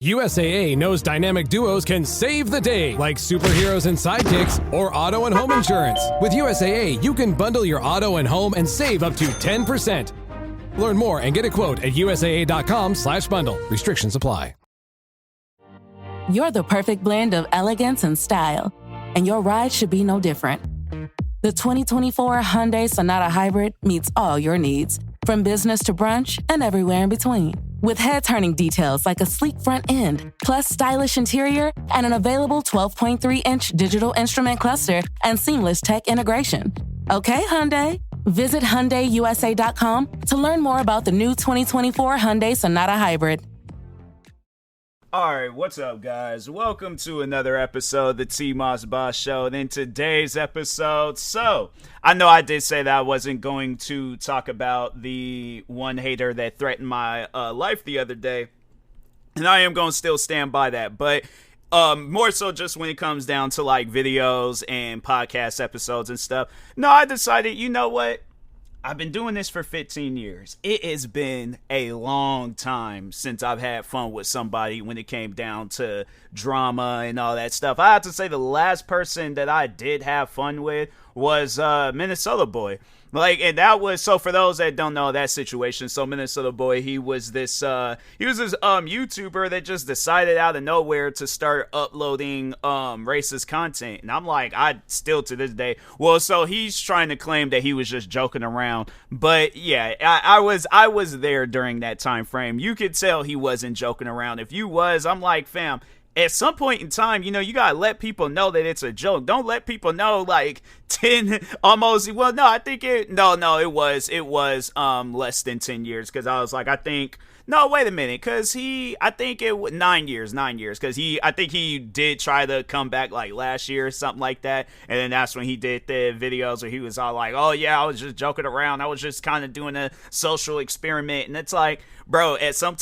USAA knows dynamic duos can save the day, like superheroes and sidekicks or auto and home insurance. With USAA, you can bundle your auto and home and save up to 10%. Learn more and get a quote at USAA.com/bundle. Restrictions apply. You're the perfect blend of elegance and style, and your ride should be no different. The 2024 Hyundai Sonata Hybrid meets all your needs, from business to brunch and everywhere in between. With head-turning details like a sleek front end, plus stylish interior, and an available 12.3-inch digital instrument cluster and seamless tech integration. Okay, Hyundai. Visit HyundaiUSA.com to learn more about the new 2024 Hyundai Sonata Hybrid. Alright, what's up, guys? Welcome to another episode of the TMossBoss Show. And in today's episode, I know I did say that I wasn't going to talk about the one hater that threatened my life the other day. And I am going to still stand by that. But more so just when it comes down to like videos and podcast episodes and stuff. No, I decided, you know what? I've been doing this for 15 years. It has been a long time since I've had fun with somebody when it came down to drama and all that stuff. I have to say the last person that I did have fun with was Minnesota Boy. And that was, so for those that don't know that situation, so Minnesota Boy, he was this YouTuber that just decided out of nowhere to start uploading racist content. And I'm like, I still to this day, so he's trying to claim that he was just joking around. But yeah, I was there during that time frame. You could tell he wasn't joking around. If you was, I'm like, fam, at some point in time, you know, you gotta let people know that it's a joke. Don't let people know like 10 almost. Well, no, I think it was less than 10 years, because I was like, no, wait a minute, because I think it was 9 years, because I think he did try to come back like last year or something like that, and then that's when he did the videos where he was all like, oh yeah, I was just joking around, I was just kind of doing a social experiment. And it's like, bro, at some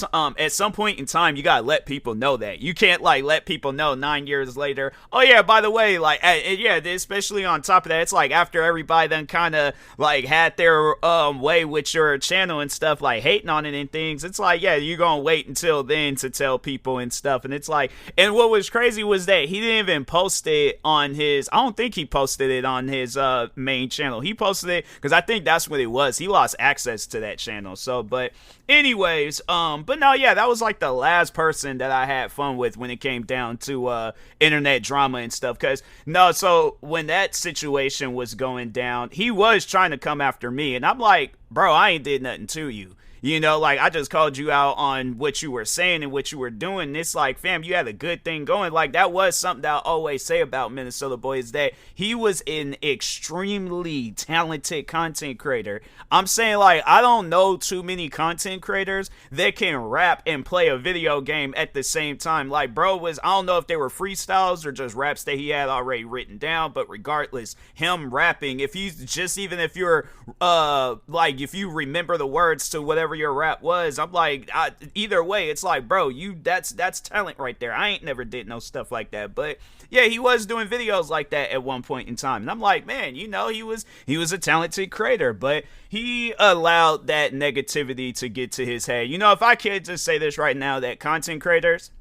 point in time, you gotta let people know that. You can't like let people know 9 years later, oh yeah, by the way, like, yeah, especially on top of that, it's like after everybody then kind of like had their way with your channel and stuff, like hating on it and things, it's like, yeah, you're gonna wait until then to tell people and stuff. And it's like, and what was crazy was that he didn't even post it on his, I don't think he posted it on his main channel. He posted it because I think that's what it was, he lost access to that channel. So, but anyways, but no, yeah, that was like the last person that I had fun with when it came down to internet drama and stuff. Because no, so when that situation was going down, he was trying to come after me, and I'm like, bro, I ain't did nothing to you. You know, like, I just called you out on what you were saying and what you were doing. And it's like, fam, you had a good thing going. Like, that was something that I always say about Minnesota Boy, is that he was an extremely talented content creator. I'm saying, like, I don't know too many content creators that can rap and play a video game at the same time. Like, bro was, I don't know if they were freestyles or just raps that he had already written down, but regardless, him rapping, if he's just, even if you're, like, if you remember the words to whatever your rap was, I'm like, either way, it's like, bro, that's talent right there. I ain't never did no stuff like that. But yeah, he was doing videos like that at one point in time, and I'm like, man, you know, he was a talented creator, but he allowed that negativity to get to his head. You know, if I could just say this right now, that content creators,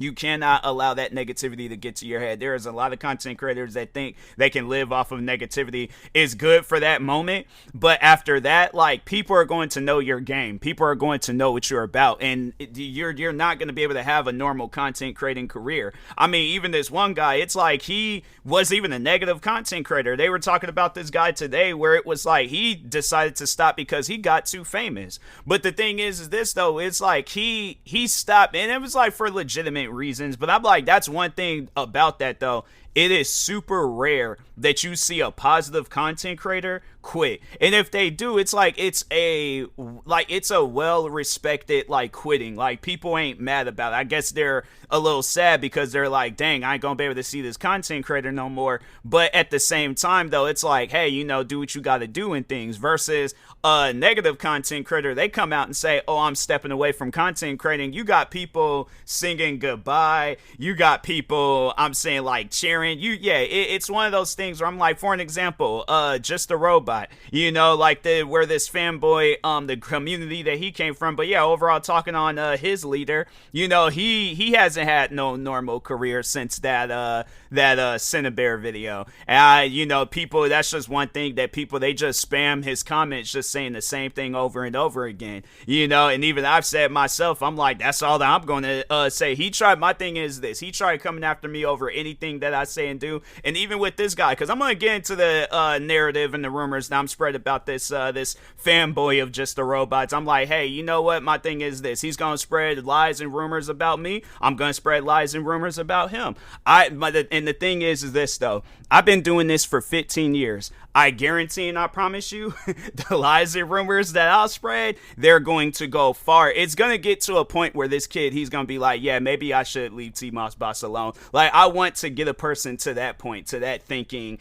you cannot allow that negativity to get to your head. There is a lot of content creators that think they can live off of negativity. It's good for that moment, but after that, like, people are going to know your game. People are going to know what you're about, and you're not going to be able to have a normal content creating career. I mean, even this one guy, it's like he was even a negative content creator. They were talking about this guy today where it was like he decided to stop because he got too famous. But the thing is this though, it's like he stopped, and it was like for legitimate reasons. But I'm like, that's one thing about that though, it is super rare that you see a positive content creator quit. And if they do, it's like it's a well respected like quitting. Like, people ain't mad about it. I guess they're a little sad because they're like, dang, I ain't gonna be able to see this content creator no more. But at the same time though, it's like, hey, you know, do what you gotta do in things. Versus a negative content creator, they come out and say, oh, I'm stepping away from content creating. You got people singing goodbye. You got people, I'm saying, like, cheering friend. It's one of those things where I'm like, for an example, Just a Robot, like where this fanboy, the community that he came from. But yeah, overall, talking on his leader, he hasn't had no normal career since that Cinebear video. And people, that's just one thing that people, they just spam his comments just saying the same thing over and over again, and even I've said myself, I'm like, that's all that I'm going to say. My thing is this, he tried coming after me over anything that I say and do. And even with this guy, because I'm going to get into the narrative and the rumors that I'm spread about this fanboy of Just the Robots. I'm like, hey, you know what? My thing is this, he's going to spread lies and rumors about me. I'm going to spread lies and rumors about him. And the thing is this, though, I've been doing this for 15 years. I guarantee and I promise you, the lies and rumors that I'll spread, they're going to go far. It's going to get to a point where this kid, he's going to be like, yeah, maybe I should leave TMossBoss alone. Like, I want to get a person to that point, to that thinking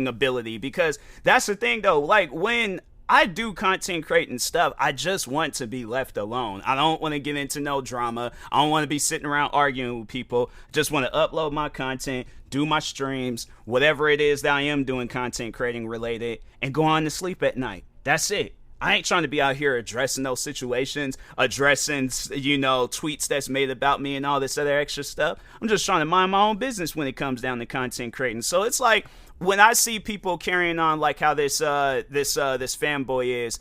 ability, because that's the thing, though. Like, when I do content creating stuff, I just want to be left alone. I don't want to get into no drama. I don't want to be sitting around arguing with people. Just want to upload my content, do my streams, whatever it is that I am doing content creating related, and go on to sleep at night. That's it. I ain't trying to be out here addressing those situations, addressing, tweets that's made about me and all this other extra stuff. I'm just trying to mind my own business when it comes down to content creating. So it's like, when I see people carrying on like how this fanboy is,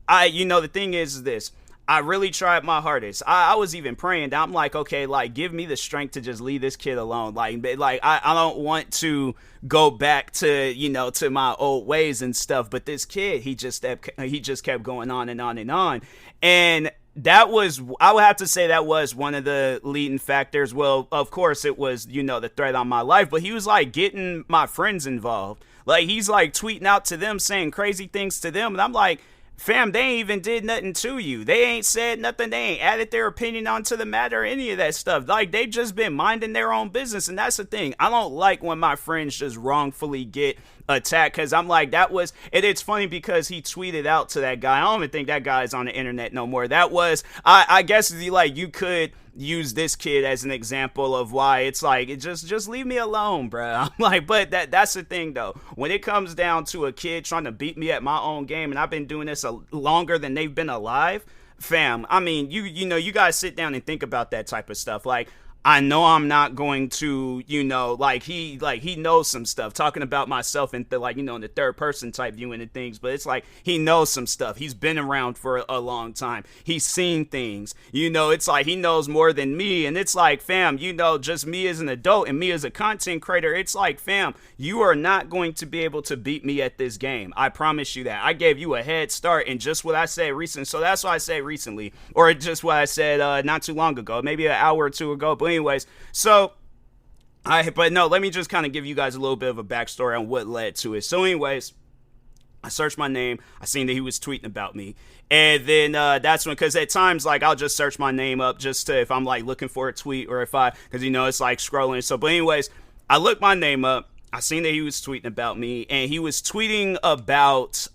the thing is this, I really tried my hardest. I was even praying. I'm like, okay, like, give me the strength to just leave this kid alone. Like I don't want to go back to, to my old ways and stuff. But this kid, he just kept going on and on and on. And I would have to say that was one of the leading factors. Well, of course it was, the threat on my life, but he was like getting my friends involved. Like, he's like tweeting out to them, saying crazy things to them. And I'm like, fam, they ain't even did nothing to you. They ain't said nothing. They ain't added their opinion onto the matter or any of that stuff. Like, they've just been minding their own business. And that's the thing. I don't like when my friends just wrongfully get attacked, because I'm like, it's funny because he tweeted out to that guy. I don't even think that guy's on the internet no more. That was, I guess, you could use this kid as an example of why it's like, just leave me alone, bro. I'm like, but that's the thing, though. When it comes down to a kid trying to beat me at my own game, and I've been doing this longer than they've been alive, fam, I mean, you guys sit down and think about that type of stuff. Like, I know I'm not going to, he knows some stuff, talking about myself in in the third person type viewing and things, but it's like, he knows some stuff. He's been around for a long time. He's seen things, it's like, he knows more than me. And it's like, fam, just me as an adult and me as a content creator, it's like, fam, you are not going to be able to beat me at this game. I promise you that. I gave you a head start, and just what I said recently. So that's why I say recently, or just what I said not too long ago, maybe an hour or two ago. But anyways, let me just kind of give you guys a little bit of a backstory on what led to it. So anyways, I searched my name. I seen that he was tweeting about me. And then that's when, because at times, like, I'll just search my name up just to, if I'm like looking for a tweet, or because it's like scrolling. So, but anyways, I looked my name up. I seen that he was tweeting about me, and he was tweeting about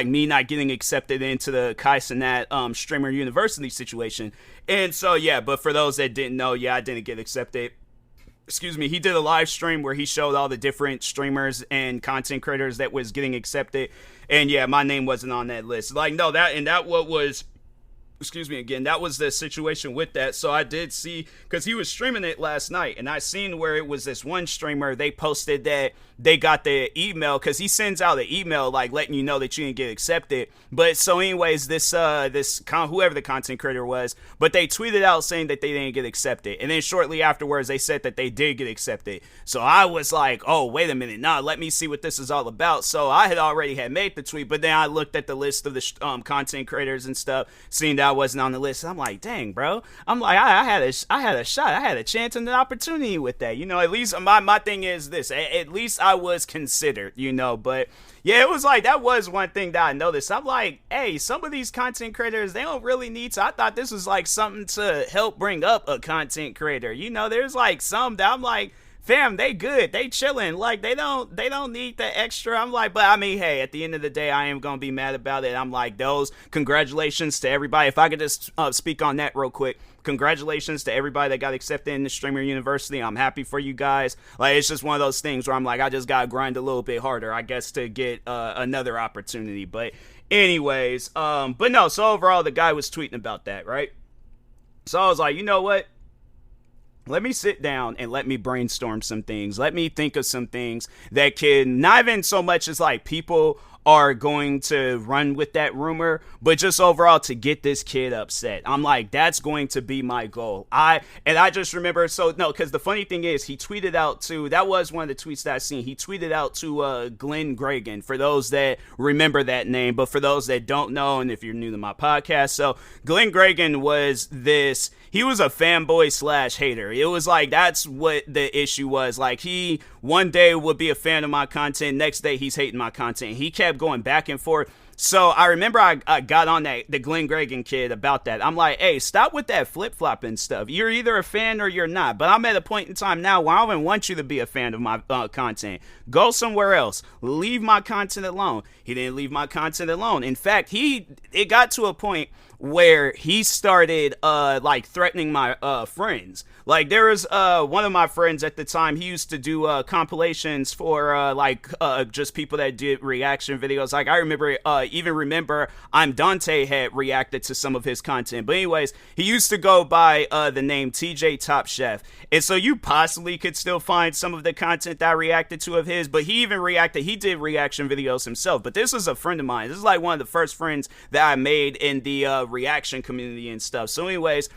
me not getting accepted into the Kai Cenat Streamer University situation. And so, yeah, but for those that didn't know, yeah, I didn't get accepted. Excuse me, he did a live stream where he showed all the different streamers and content creators that was getting accepted. And yeah, my name wasn't on that list. Like, no, that was the situation with that. So I did see, because he was streaming it last night, and I seen where it was this one streamer, they posted that they got the email, because he sends out an email like letting you know that you didn't get accepted. But so anyways, whoever the content creator was, but they tweeted out saying that they didn't get accepted, and then shortly afterwards they said that they did get accepted. So I was like, oh, wait a minute, let me see what this is all about. So I had already made the tweet, but then I looked at the list of the content creators and stuff, seeing that I wasn't on the list. I'm like, dang, bro. I'm like, I had a shot. I had a chance and an opportunity with that. At least my thing is this. At least I was considered, but yeah, it was like, that was one thing that I noticed. I'm like, hey, some of these content creators, they don't really need to. I thought this was like something to help bring up a content creator. There's like some that I'm like, fam, they good, they chilling, like they don't need the extra. I'm like, but I mean, hey, at the end of the day, I am gonna be mad about it. I'm like, those congratulations to everybody. If I could just speak on that real quick, congratulations to everybody that got accepted in the Streamer University. I'm happy for you guys. Like, it's just one of those things where I'm like, I just gotta grind a little bit harder, I guess, to get another opportunity. But anyways, but no, so overall, the guy was tweeting about that, right? So I was like, you know what? Let me sit down and let me brainstorm some things. Let me think of some things that can, not even so much as like people are going to run with that rumor, but just overall to get this kid upset. I'm like, that's going to be my goal. I just remember, so no, because the funny thing is, he tweeted out to, that was one of the tweets that I seen. He tweeted out to Glenn Gregan, for those that remember that name, but for those that don't know, and if you're new to my podcast, so Glenn Gregan was this, he was a fanboy slash hater. It was like, that's what the issue was. Like, he one day would be a fan of my content, next day he's hating my content. He kept going back and forth. So I remember I got on the Glenn Gregan kid about that. I'm like, hey, stop with that flip-flopping stuff. You're either a fan or you're not. But I'm at a point in time now where I don't even want you to be a fan of my content. Go somewhere else. Leave my content alone. He didn't leave my content alone. In fact, it got to a point where he started like threatening my friends. Like, there was one of my friends at the time, he used to do compilations for just people that did reaction videos. Like, I remember I'm Dante had reacted to some of his content. But anyways, he used to go by the name TJ Top Chef. And so you possibly could still find some of the content that I reacted to of his, but he did reaction videos himself. But this was a friend of mine. This is like one of the first friends that I made in the reaction community and stuff. So anyways,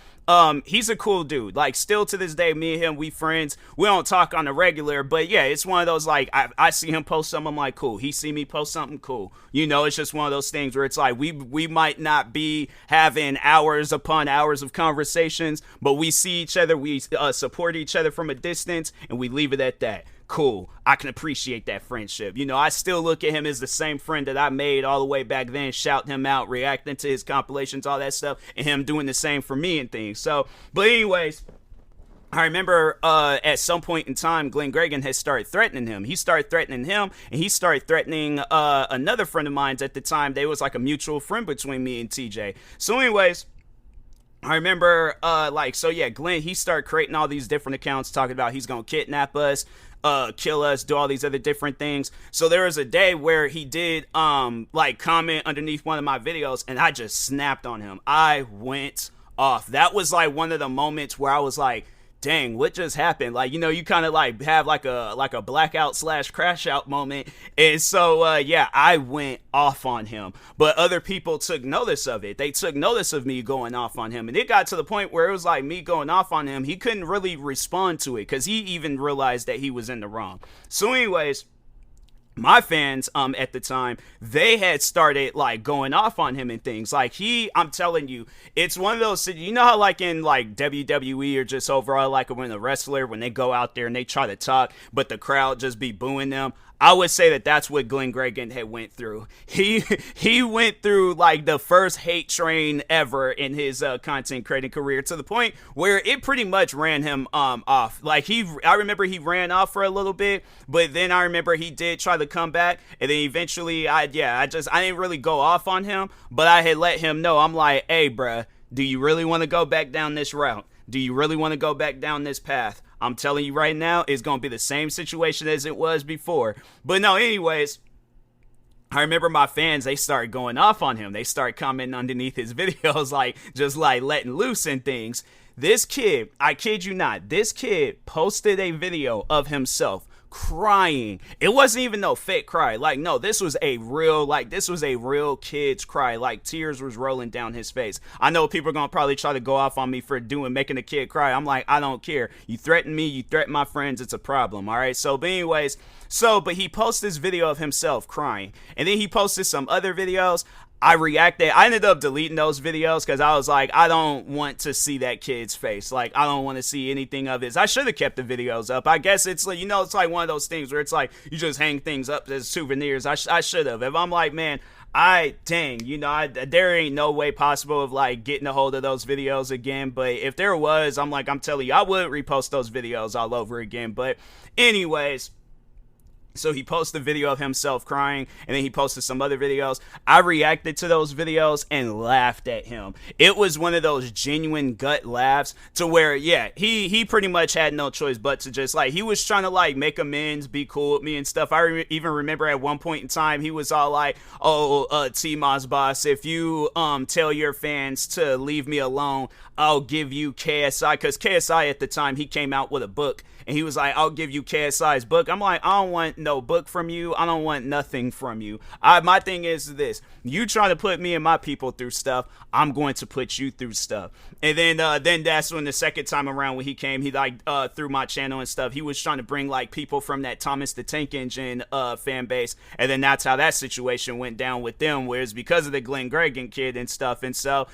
he's a cool dude. Like, still to this day, me and him, we friends. We don't talk on the regular, but yeah, it's one of those, like, I see him post something, I'm like, cool. He see me post something, cool. You know, it's just one of those things where it's like, we might not be having hours upon hours of conversations, but we see each other, we support each other from a distance, and we leave it at that. Cool. I can appreciate that friendship. You know, I still look at him as the same friend that I made all the way back then, shouting him out, reacting to his compilations, all that stuff, and him doing the same for me and things. So, but anyways, I remember at some point in time, Glenn Gregan had started threatening him. He started threatening him, and he started threatening another friend of mine at the time. There was like a mutual friend between me and TJ. So anyways, I remember, Glenn, he started creating all these different accounts talking about he's going to kidnap us, kill us, do all these other different things. So there was a day where he did, comment underneath one of my videos, and I just snapped on him. I went off. That was, like, one of the moments where I was like, dang, what just happened? Like, you know, you kind of like have like a blackout / crash out moment. And so, I went off on him, but other people took notice of it. They took notice of me going off on him. And it got to the point where it was like me going off on him. He couldn't really respond to it because he even realized that he was in the wrong. So anyways, my fans at the time, they had started like going off on him and things. Like, I'm telling you, it's one of those, you know how like in like WWE or just overall, like when a wrestler, when they go out there and they try to talk, but the crowd just be booing them. I would say that that's what Glenn Gregan had went through. He went through like the first hate train ever in his content creating career, to the point where it pretty much ran him off. Like, I remember he ran off for a little bit, but then I remember he did try to come back, and then eventually I didn't really go off on him, but I had let him know. I'm like, hey, bruh, do you really want to go back down this route? Do you really want to go back down this path? I'm telling you right now, it's going to be the same situation as it was before. But no, anyways, I remember my fans, they started going off on him. They started commenting underneath his videos, like, just like letting loose and things. This kid, I kid you not, this kid posted a video of himself crying. It wasn't even no fake cry. Like, no, this was a real kid's cry. Like, tears was rolling down his face. I know people are gonna probably try to go off on me for making a kid cry. I'm like, I don't care. You threaten me, you threaten my friends, it's a problem. All right. So, but anyways, but he posted this video of himself crying, and then he posted some other videos. I reacted. I ended up deleting those videos because I was like, I don't want to see that kid's face. Like, I don't want to see anything of his. I should have kept the videos up. I guess it's like, it's like one of those things where it's like you just hang things up as souvenirs. I should have. If I'm like, man, there ain't no way possible of like getting a hold of those videos again. But if there was, I'm telling you, I would repost those videos all over again. But anyways, so he posted a video of himself crying, and then he posted some other videos. I reacted to those videos and laughed at him. It was one of those genuine gut laughs to where, yeah, he pretty much had no choice but to just, like, he was trying to, like, make amends, be cool with me and stuff. I even remember at one point in time, he was all like, TMossBoss, if you tell your fans to leave me alone, I'll give you KSI, because KSI at the time, he came out with a book, and he was like, I'll give you KSI's book. I'm like, I don't want no book from you. I don't want nothing from you. My thing is this. You try to put me and my people through stuff, I'm going to put you through stuff. And then that's when the second time around when he came, he like through my channel and stuff, he was trying to bring like people from that Thomas the Tank Engine fan base. And then that's how that situation went down with them, where it's because of the Glenn Gregan kid and stuff. And so,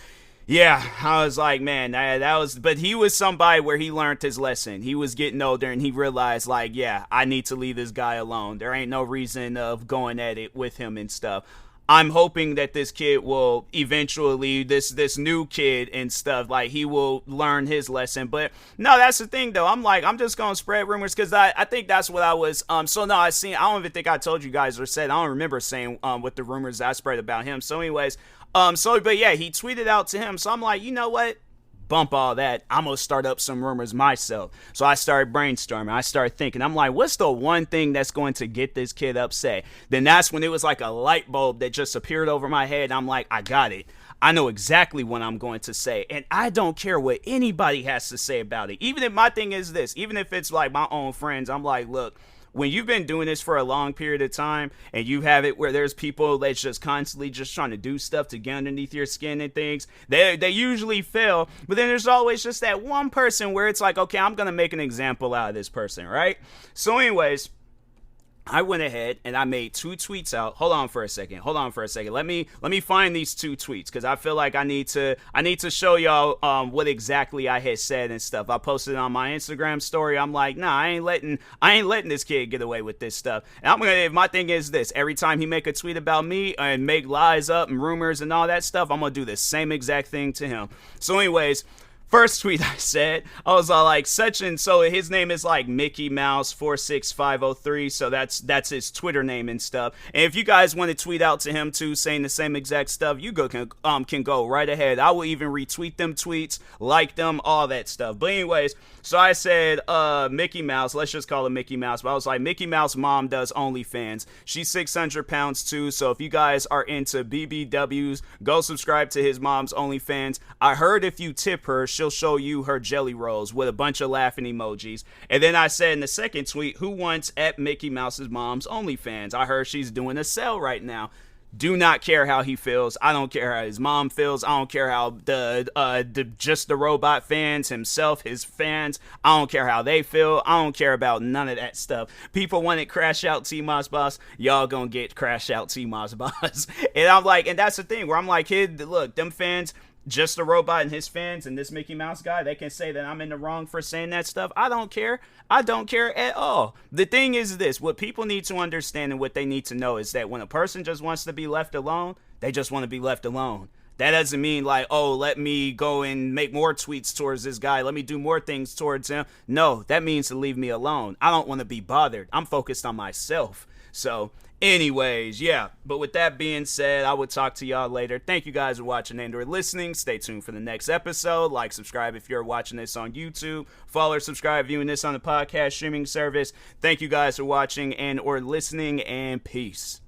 yeah, I was like, man, that was, but he was somebody where he learned his lesson. He was getting older and he realized, like, yeah, I need to leave this guy alone. There ain't no reason of going at it with him and stuff. I'm hoping that this kid will eventually, this new kid and stuff, like, he will learn his lesson. But no, that's the thing though. I'm like, I'm just gonna spread rumors because I think that's what I was. So no, I don't even think I told you guys or said. I don't remember saying what the rumors I spread about him. So anyways, but yeah, he tweeted out to him. So I'm like, you know what? Bump all that. I'm going to start up some rumors myself. So I started brainstorming. I started thinking. I'm like, what's the one thing that's going to get this kid upset? Then that's when it was like a light bulb that just appeared over my head. I'm like, I got it. I know exactly what I'm going to say. And I don't care what anybody has to say about it. Even if my thing is this, even if it's like my own friends, I'm like, look, when you've been doing this for a long period of time and you have it where there's people that's just constantly just trying to do stuff to get underneath your skin and things, they usually fail. But then there's always just that one person where it's like, okay, I'm going to make an example out of this person, right? So anyways, I went ahead and I made 2 tweets out. Hold on for a second. Let me find these 2 tweets because I feel like I need to show y'all what exactly I had said and stuff. I posted it on my Instagram story. I'm like, nah, I ain't letting this kid get away with this stuff. And my thing is this: every time he make a tweet about me and make lies up and rumors and all that stuff, I'm gonna do the same exact thing to him. So anyways, first tweet I said, I was all like, so his name is like Mickey Mouse 46503, so that's his Twitter name and stuff. And if you guys want to tweet out to him too, saying the same exact stuff, you can go right ahead. I will even retweet them tweets, like them, all that stuff. But anyways, so I said Mickey Mouse, let's just call him Mickey Mouse. But I was like, Mickey Mouse mom does OnlyFans. She's 600 pounds too, so if you guys are into BBWs, go subscribe to his mom's OnlyFans. I heard if you tip her, she'll show you her jelly rolls with a bunch of laughing emojis. And then I said in the second tweet, who wants at Mickey Mouse's mom's OnlyFans? I heard she's doing a sale right now. Do not care how he feels. I don't care how his mom feels. I don't care how just the robot fans, himself, his fans, I don't care how they feel. I don't care about none of that stuff. People want it crash out TMossBoss. Y'all gonna get crash out TMossBoss. And I'm like, and that's the thing where I'm like, kid, look, them fans, just the robot and his fans and this Mickey Mouse guy, they can say that I'm in the wrong for saying that stuff. I don't care. I don't care at all. The thing is this, what people need to understand and what they need to know is that when a person just wants to be left alone, they just want to be left alone. That doesn't mean like, oh, let me go and make more tweets towards this guy. Let me do more things towards him. No, that means to leave me alone. I don't want to be bothered. I'm focused on myself. So anyways, yeah, but with that being said, I will talk to y'all later. Thank you guys for watching and or listening. Stay tuned for the next episode. Like, subscribe if you're watching this on YouTube. Follow or subscribe viewing this on the podcast streaming service. Thank you guys for watching and or listening, and peace.